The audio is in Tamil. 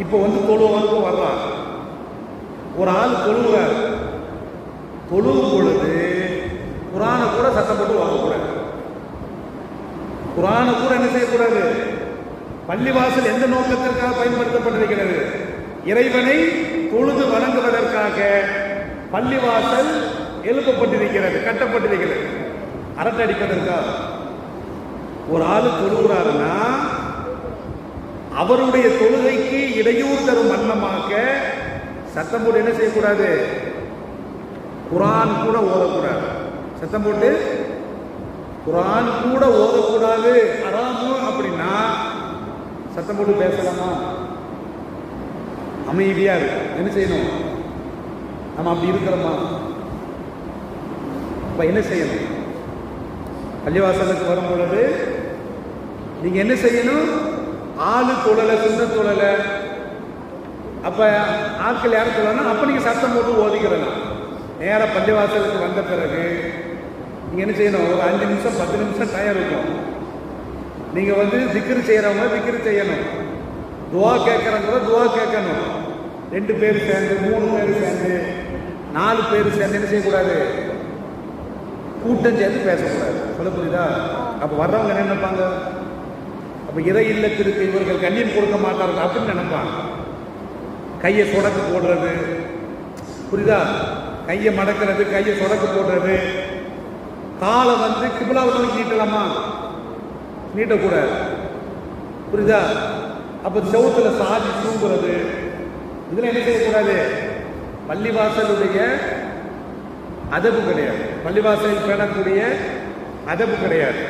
இப்போ வந்து தொழுவதற்கு வர்றான், ஒரு ஆள் தொழுகிறார். தொழுவும் பொழுது குரானை கூட சத்தம் போட்டு வாங்கக்கூடாது. குரானை கூட என்ன செய்யக்கூடாது? பள்ளிவாசல் எந்த நோக்கத்திற்காக பயன்படுத்தப்பட்டிருக்கிறது? இறைவனை தொழுது வணங்குவதற்காக பள்ளிவாசல் எழுப்பப்பட்டிருக்கிறது, கட்டப்பட்டிருக்கிறது. அரட்டை அடிப்பதற்காக. ஒரு ஆளு தொழுகிறாருன்னா அவருடைய தொழுகைக்கு இடையூறு தரும் வண்ணமாக சத்தம் போட்டு என்ன செய்யக்கூடாது? குரான் கூட ஓதக்கூடாது. சத்தம் போட்டு குரான் கூட ஓதக்கூடாது. ஹராமு அப்படின்னா சத்தம் போட்டு பேசலாமா? அமைதியா இருக்கு. என்ன செய்யணும்? நம்ம அப்படி இருக்கிறோமா? அப்ப என்ன செய்யணும்? பள்ளிவாசலுக்கு வரும் பொழுது நீங்க என்ன செய்யணும்? ஆளு தொழல, சுண்ண தொழல, அப்ப ஆட்கள் யாரும் தொழலாம், அப்ப நீங்க சத்தம் போட்டு ஓதிக்கிறலாம். நேராக பள்ளிவாசலுக்கு வந்த பிறகு நீங்க என்ன செய்யணும்? ஒரு 5 நிமிஷம் 10 நிமிஷம் டைம் இருக்கும். நீங்க வந்து திக்ரு செய்யறவங்க திக்ரு செய்யணும், துவா கேட்கறவங்க துவா கேட்கணும். 2 பேர் சேர்ந்து, 3 பேர் சேர்ந்து, 4 பேர் சேர்ந்து என்ன செய்யக்கூடாது? கூட்டம் சேர்ந்து பேசக்கூடாது. சொல்ல புரியுதா? அப்ப வர்றவங்க என்ன நினைப்பாங்க? அப்ப இறை இல்லத்திற்கு இவர்கள் கண்ணியம் கொடுக்க மாட்டார்கள் அப்படின்னு நினைப்பாங்க. கையை சொடக்கு போடுறது, புரியுதா? கையை மடக்கிறது, கையை சொடக்கு போடுறது, காலை வந்து கிபிலாவை நோக்கி நீட்டலாமா? நீட்டக்கூடாது. புரியுதா? அப்ப செவுத்துல சாதி தூங்குறது, இதெல்லாம் என்ன செய்யக்கூடாது? பள்ளிவாசலுடைய அதபு கிடையாது. பள்ளிவாசலில் பேணக்கூடிய அதபு கிடையாது.